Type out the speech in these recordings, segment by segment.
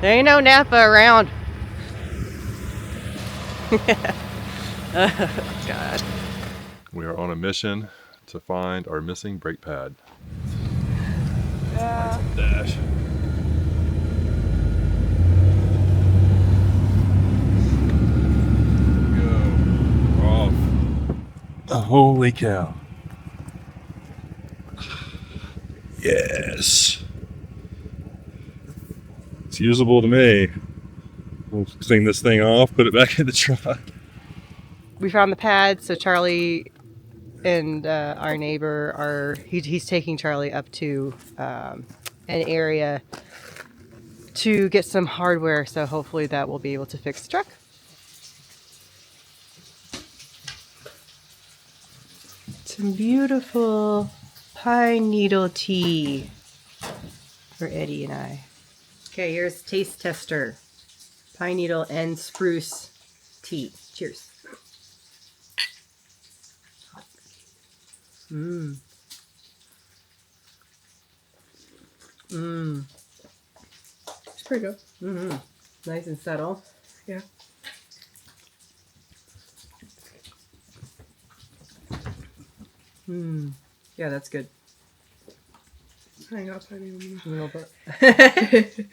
There ain't no Napa around. Oh, God. We are on a mission to find our missing brake pad. Yeah. Dash. Go. Off. Holy cow. Yes. It's usable to me. We'll clean this thing off, put it back in the truck. We found the pad, so Charlie and our neighbor he's taking Charlie up to an area to get some hardware, so hopefully that will be able to fix the truck. Some beautiful pine needle tea for Eddie and I. Okay, here's taste tester. Pine needle and spruce tea. Cheers. Mmm. Mmm. It's pretty good. Mm-hmm. Nice and subtle. Yeah. Mmm. Yeah, that's good. I ain't got plenty of them. A little bit.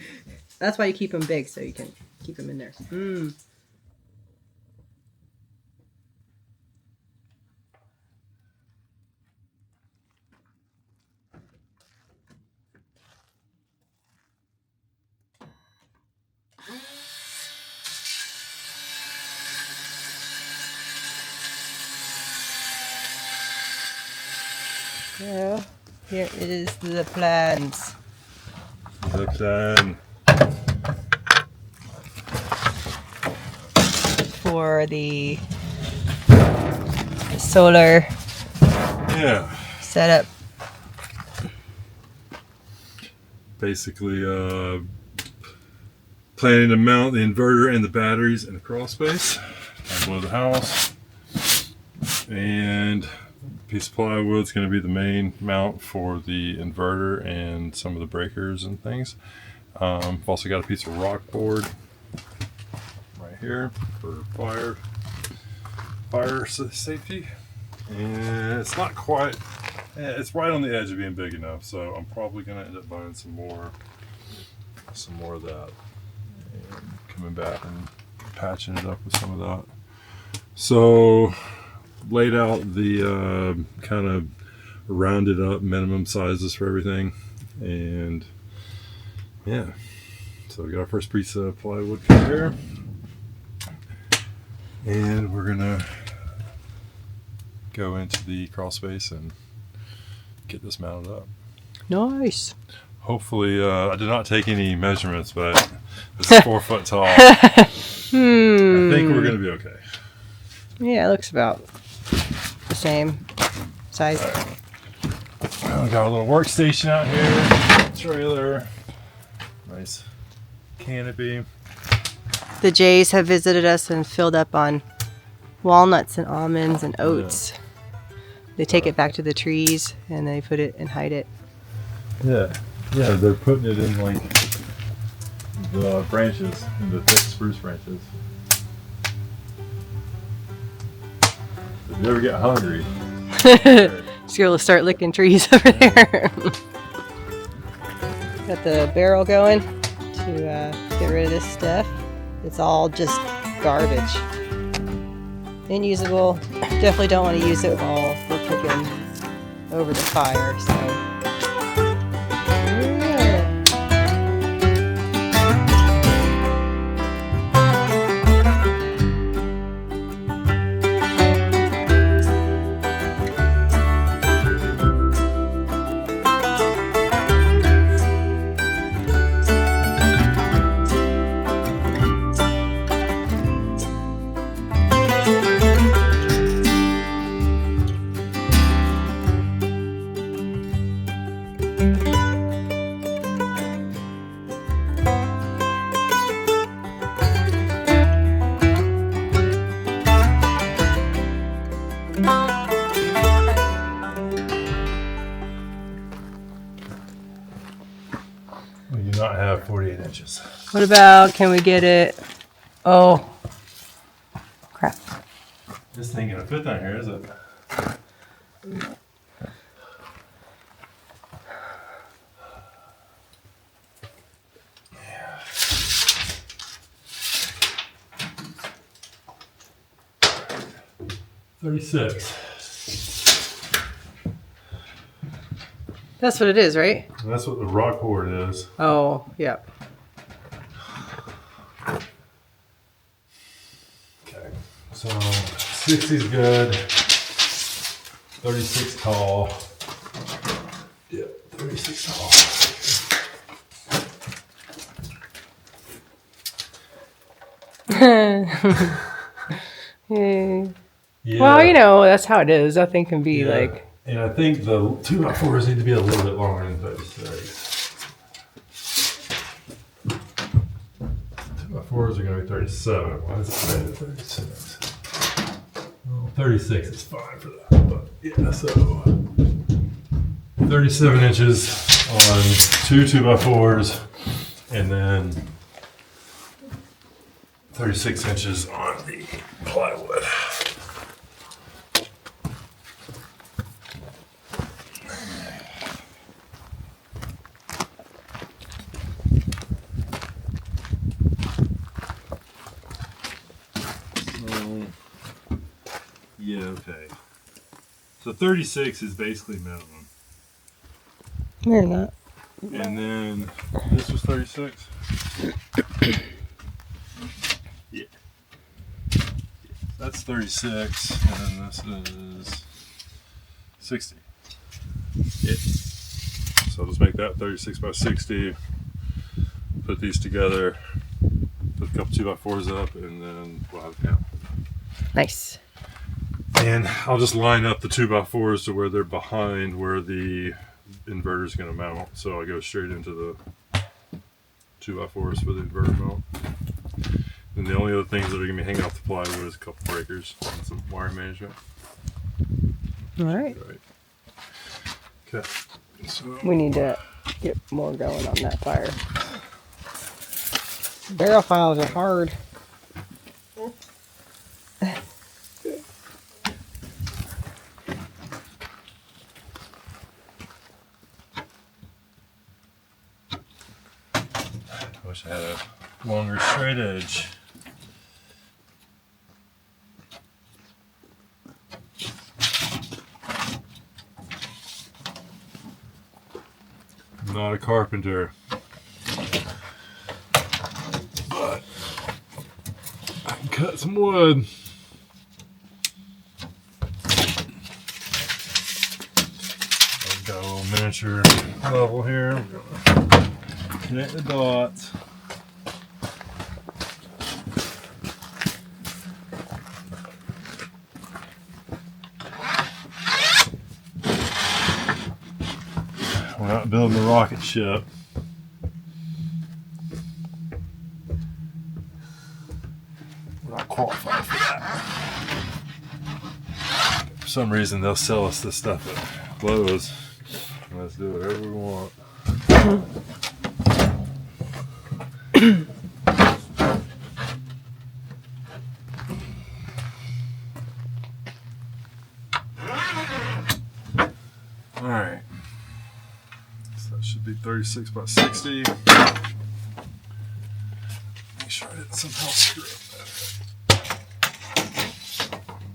That's why you keep them big, so you can keep them in there. Mmm. So, here is the plans. The plan. For the solar setup. Basically, planning to mount the inverter and the batteries in the crawl space down below the house. And a piece of plywood is going to be the main mount for the inverter and some of the breakers and things. I've also got a piece of rock board right here for fire safety. And it's not quite, it's right on the edge of being big enough, so I'm probably going to end up buying some more of that and coming back and patching it up with some of that. So laid out the kind of rounded up minimum sizes for everything, and yeah, so we got our first piece of plywood cut here, and we're gonna go into the crawl space and get this mounted up. Nice. Hopefully, I did not take any measurements, but it's 4 foot tall. I think we're gonna be okay. Yeah, it looks about the same size. Right. We got a little workstation out here, trailer, nice canopy. The Jays have visited us and filled up on walnuts and almonds and oats. They take it back to the trees and they put it and hide it. Yeah, they're putting it in like the branches, in the thick spruce branches. If you ever get hungry, Just gonna start licking trees over there. Got the barrel going to get rid of this stuff. It's all just garbage. Unusable. Definitely don't want to use it while we're cooking over the fire. So. Yeah. We do not have 48 inches. What about, can we get it? Oh, crap. This thing gonna fit down here, is it? Yeah. 36. That's what it is, right? And that's what the rock board is. Oh, yep. Okay. So 60 is good. 36 tall. Yep, 36 tall. Yeah. Yeah. Well, you know, that's how it is. Nothing can be Yeah. like. And I think the 2x4s need to be a little bit longer than 36. 2x4s are going to be 37. Why does it say 36? Well, 36 is fine for that. But yeah, so 37 inches on two 2x4s, and then 36 inches on the plywood. Yeah, okay. So 36 is basically minimum. You're not. And then this was 36? Yeah. That's 36, and then this is 60. Yeah. So let's make that 36 by 60. Put these together, put a couple 2x4s up, and then we'll have a panel. Nice. And I'll just line up the 2x4s to where they're behind where the inverter is going to mount. So I'll go straight into the 2x4s for the inverter mount. And the only other things that are going to be hanging off the plywood is a couple breakers and some wire management. All right. Okay. So We need to get more going on that fire. Barrel files are hard. I wish I had a longer straight edge. I'm not a carpenter, but I can cut some wood. I've got a little miniature level here. I'm gonna connect the dots. We're not building a rocket ship. We're not qualified for that. For some reason, they'll sell us this stuff at Lowe's. Let's do whatever we want. All right. So that should be 36 by 60. Make sure I didn't somehow screw up that.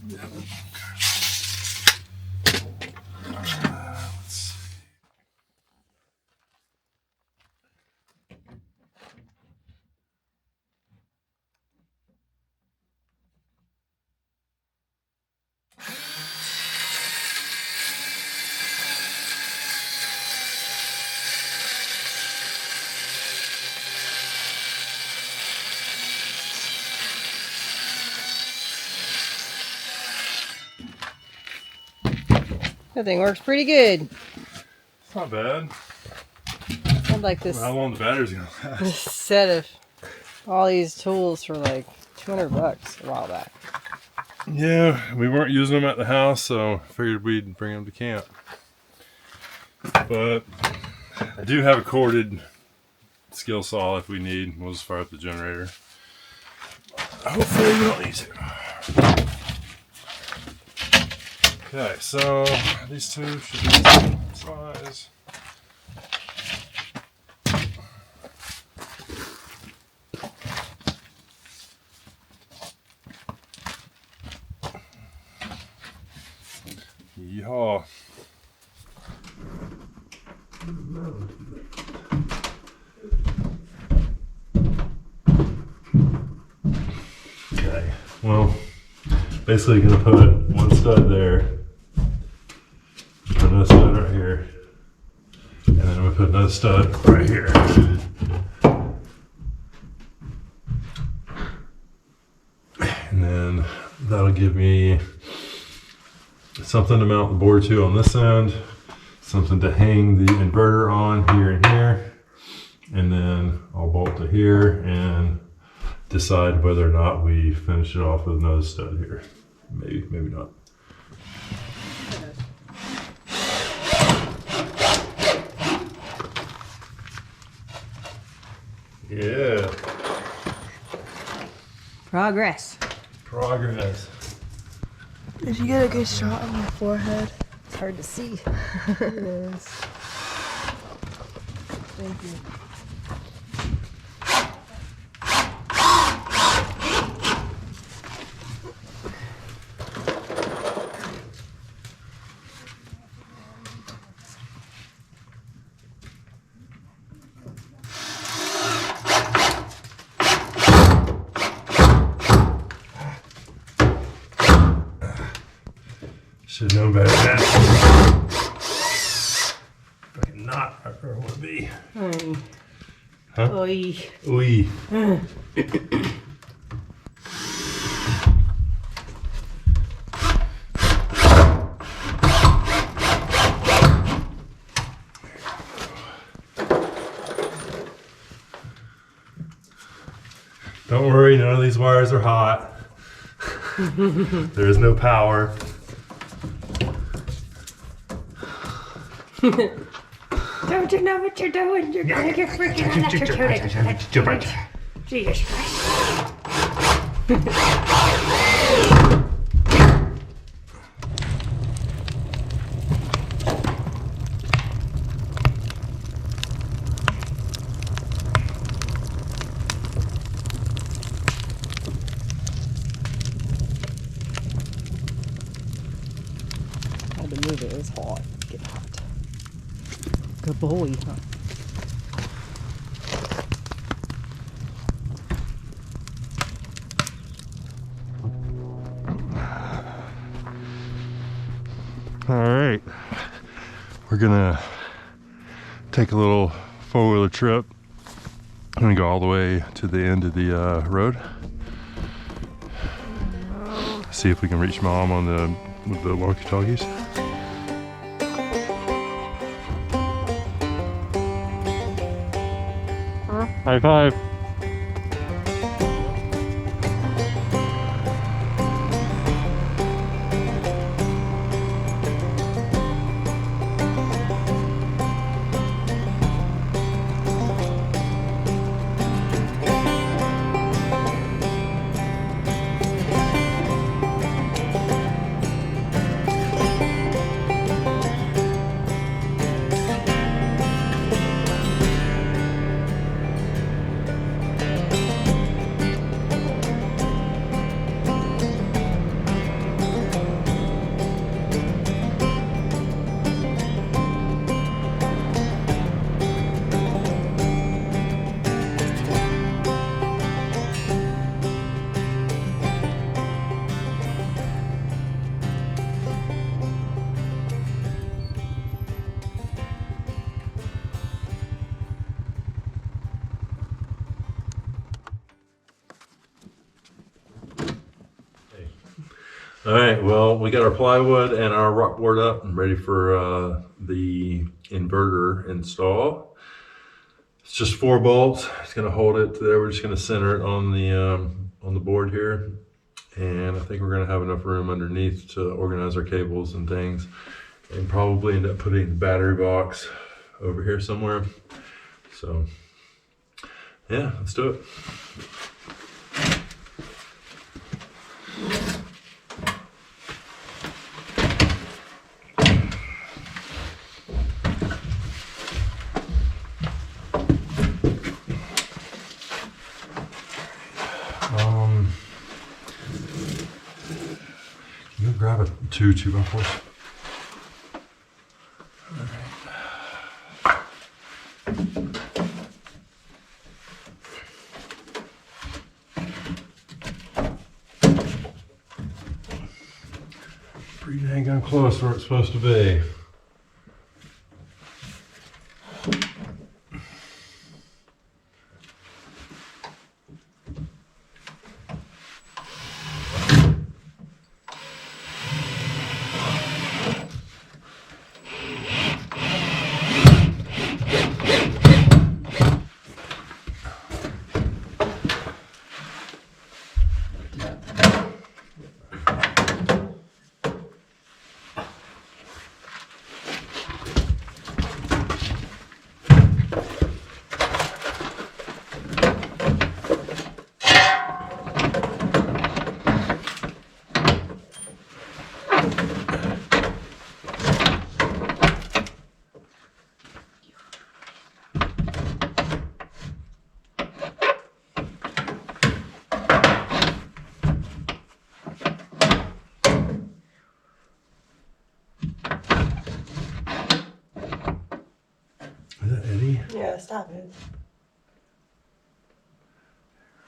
Yeah. Let's see. That thing works pretty good. It's not bad. I'd like this, How long the battery's gonna last? this set of all these tools for like $200 a while back. Yeah, we weren't using them at the house, so I figured we'd bring them to camp. But I do have a corded skill saw if we need. We'll just fire up the generator. Hopefully we don't need to. Okay, so these two should be the same size. Yeehaw. Okay, well, basically gonna put one stud there, another stud right here, and then I'm gonna put another stud right here. And then that'll give me something to mount the board to on this end, something to hang the inverter on here and here, and then I'll bolt to here and decide whether or not we finish it off with another stud here. Maybe, maybe not. Yeah. Progress. Progress. Did you get a good shot on my forehead? It's hard to see. It is. Thank you. Should have known better than that. Fucking not where I want to be. Huh? Oy. Ooh. Don't worry, none of these wires are hot. There is no power. Don't you know what you're doing? You're gonna get freaking electrocuted. Jesus Christ. Had to move it. It was hot. Get hot. Good boy, huh? All right, we're gonna take a little four-wheeler trip. I'm gonna go all the way to the end of the road. See if we can reach Mom on with the walkie-talkies. High five. All right, well, we got our plywood and our rock board up and ready for the inverter install. It's just 4 bolts. It's gonna hold it there. We're just gonna center it on the board here. And I think we're gonna have enough room underneath to organize our cables and things, and probably end up putting the battery box over here somewhere. So Yeah, let's do it. Can you grab a two 2x4s? Pretty dang gun close where it's supposed to be. Is that Eddie? Yeah, stop it.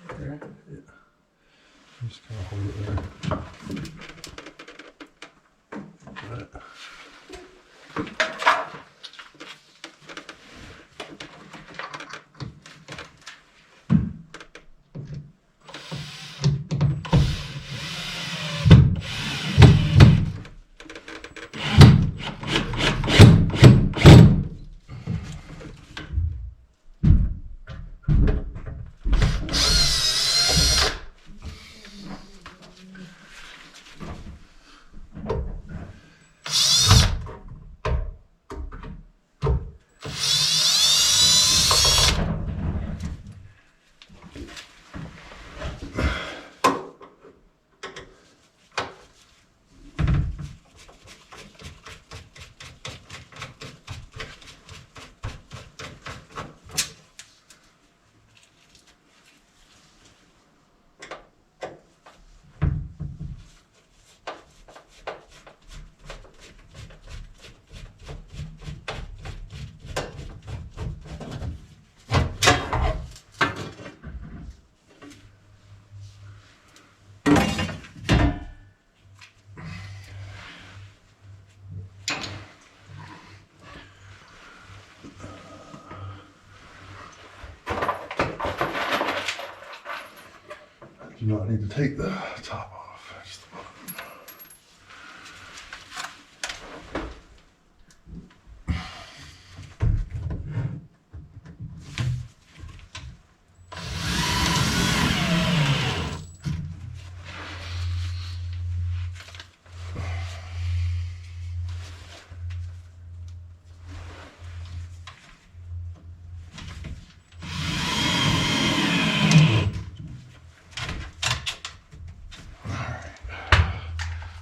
There? Yeah. Just kind of hold it there. Got it. Do not need to take the top off. Just the bottom.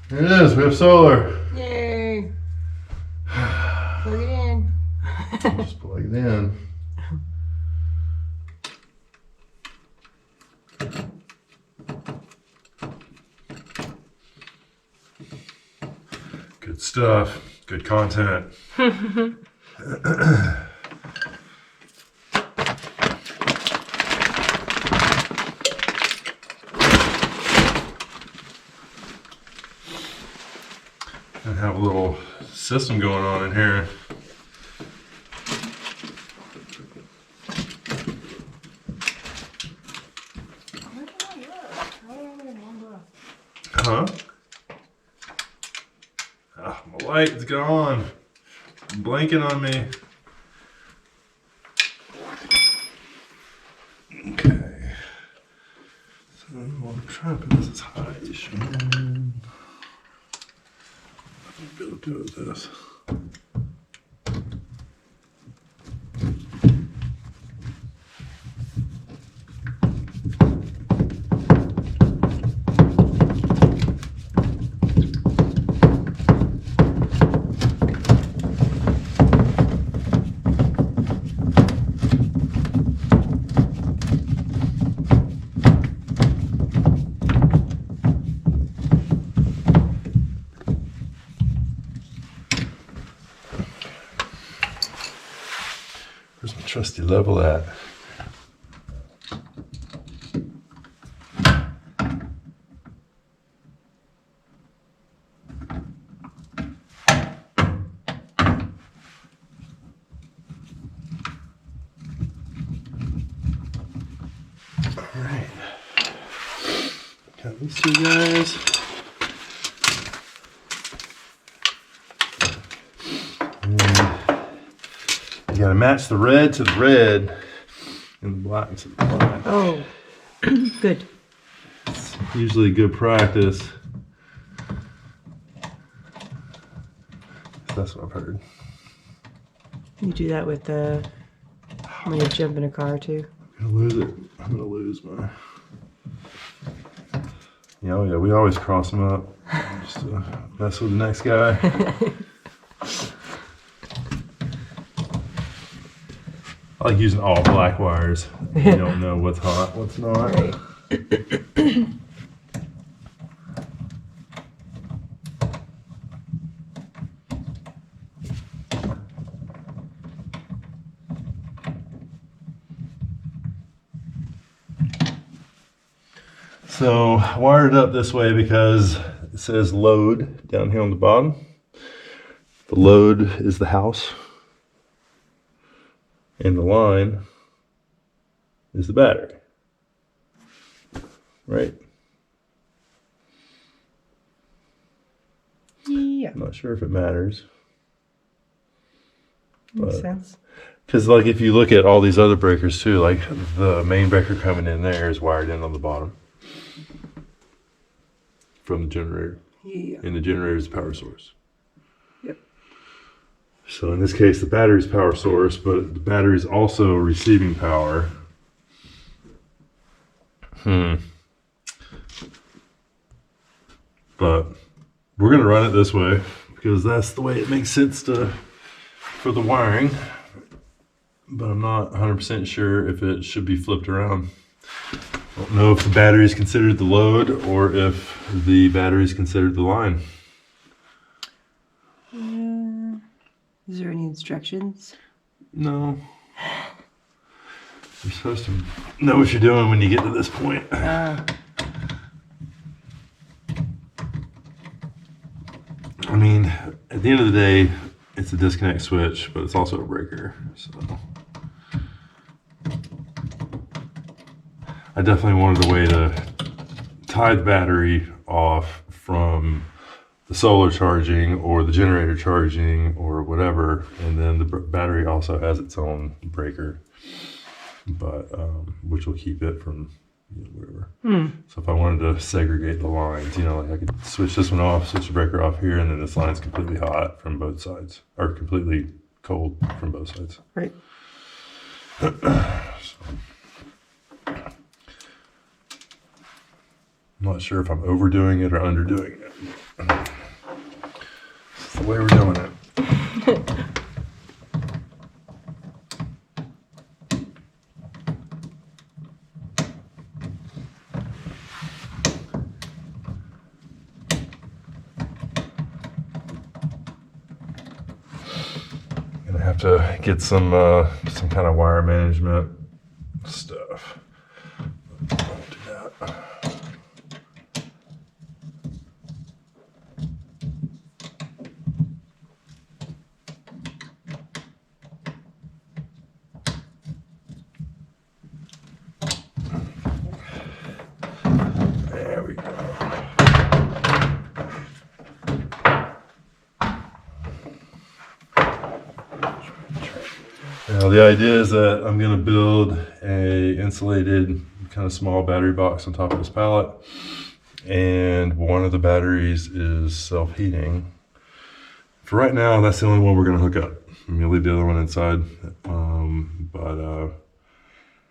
There it is, we have solar. Yay! Plug it in. Just plug it in. Good stuff, good content. And have a little system going on in here. Huh? Ah, my light is gone. Blanking on me. Okay. So I'm trying to put this as high as you can. I'll be able to do it with this. trusty level at? Alright. Got these two guys. You gotta match the red to the red and the black to the black. Oh, good. It's usually good practice. That's what I've heard. You do that with when you jump in a car too. I'm gonna lose it. I'm gonna lose my. Yeah, oh yeah, we always cross them up. Just to mess with the next guy. I like using all black wires. You don't know what's hot, what's not. Right. So I wired it up this way because it says load down here on the bottom. The load is the house. And the line is the battery. Right? Yeah. I'm not sure if it matters. Makes sense. Because like if you look at all these other breakers too, like the main breaker coming in there is wired in on the bottom. From the generator. Yeah. And the generator is the power source. Yep. So in this case, the battery is power source, but the battery is also receiving power. But we're going to run it this way because that's the way it makes sense for the wiring. But I'm not 100% sure if it should be flipped around. I don't know if the battery is considered the load or if the battery is considered the line. Is there any instructions? No. You're supposed to know what you're doing when you get to this point. I mean, at the end of the day, it's a disconnect switch, but it's also a breaker. So I definitely wanted a way to tie the battery off from the solar charging or the generator charging or whatever, and then the battery also has its own breaker, but which will keep it from whatever. So if I wanted to segregate the lines, like I could switch this one off, switch the breaker off here, and then this line's completely hot from both sides, or completely cold from both sides. Right. I'm not sure if I'm overdoing it or underdoing it. It's the way we're doing it. Gonna have to get some kind of wire management stuff. I'll do that. There we go. Now the idea is that I'm going to build a insulated kind of small battery box on top of this pallet, and one of the batteries is self-heating. For right now, that's the only one we're going to hook up. I'm going to leave the other one inside, but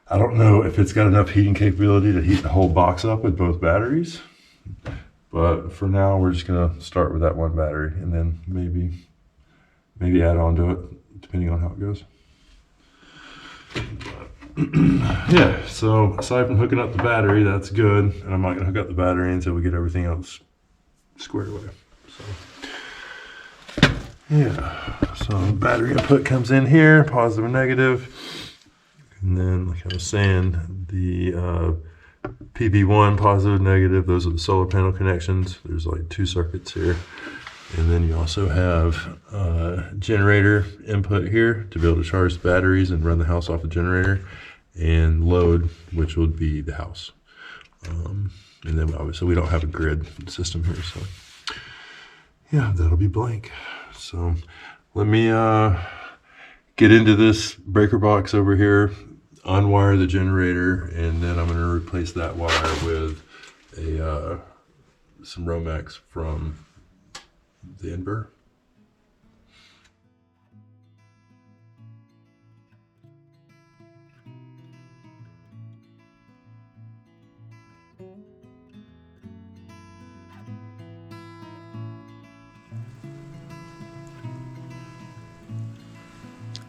I don't know if it's got enough heating capability to heat the whole box up with both batteries. But for now, we're just going to start with that one battery, and then maybe add on to it, depending on how it goes. Yeah, so aside from hooking up the battery, that's good, and I'm not going to hook up the battery until we get everything else squared away. So yeah, so battery input comes in here, positive and negative, And then, like I was saying, the PV1 positive, negative, those are the solar panel connections. There's like 2 circuits here. And then you also have generator input here to be able to charge the batteries and run the house off the generator, and load, which would be the house. And then obviously we don't have a grid system here, so yeah, that'll be blank. So let me get into this breaker box over here, unwire the generator, and then I'm going to replace that wire with a some Romex from the inverter.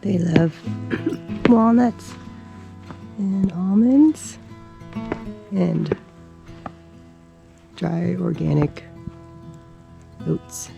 They love walnuts and almonds and dry organic oats.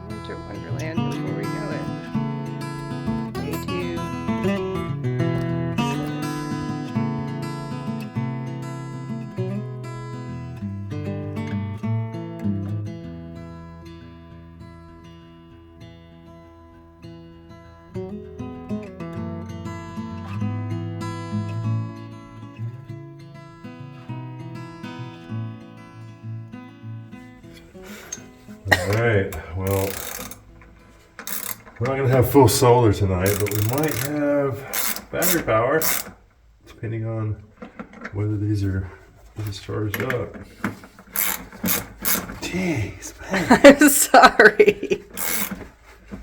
Winter Wonderland before we go in. Day 2. All right, well, we're not going to have full solar tonight, but we might have battery power, depending on whether these are charged up. Jeez, man. I'm sorry.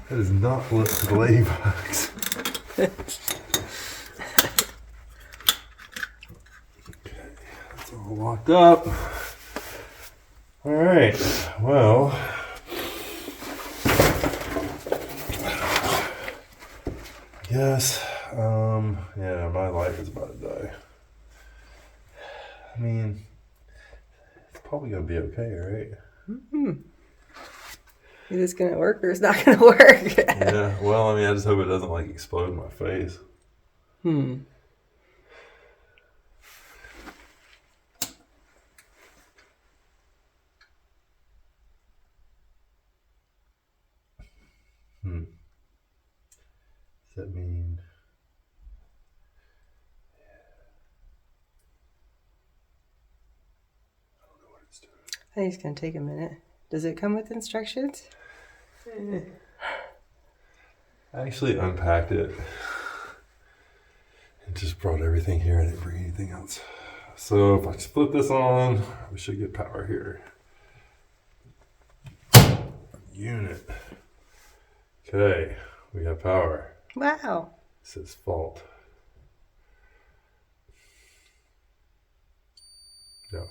That is not what the ladybugs. Okay, that's all locked up. All right, well, yes, yeah, my life is about to die. I mean, it's probably gonna be okay, right? Is this gonna work or it's not gonna work? Yeah, well, I mean, I just hope it doesn't like explode in my face. Does that mean? I don't know what it's doing. I think it's gonna take a minute. Does it come with instructions? I actually unpacked it and just brought everything here. I didn't bring anything else. So if I just flip this on, we should get power here. Unit. Okay, we have power. Wow. It says fault. Yeah.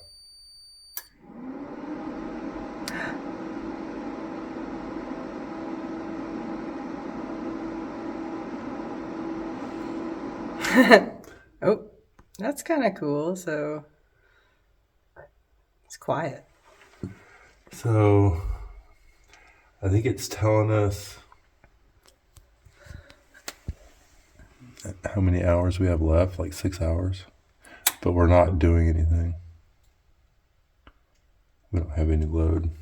Oh, that's kind of cool. So it's quiet. So I think it's telling us how many hours we have left, like 6 hours, but we're not doing anything. We don't have any load.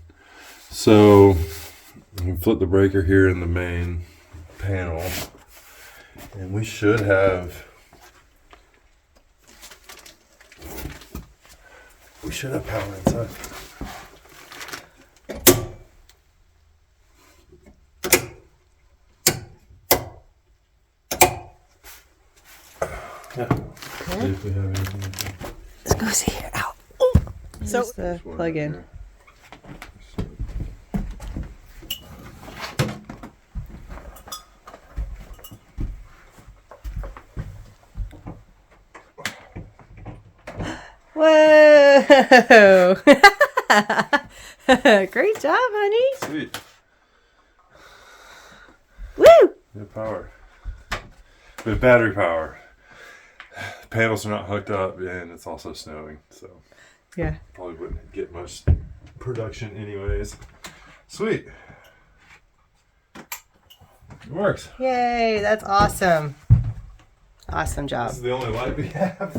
So we can flip the breaker here in the main panel, and we should have power inside. Yeah. See if we have anything. Let's go see here. Ow. So the plug-in. Whoa! Great job, honey. Sweet. Woo! We have power. We have battery power. The panels are not hooked up, and it's also snowing, so Yeah. probably wouldn't get much production anyways. Sweet. It works. Yay! That's awesome. Awesome job. This is the only light we have.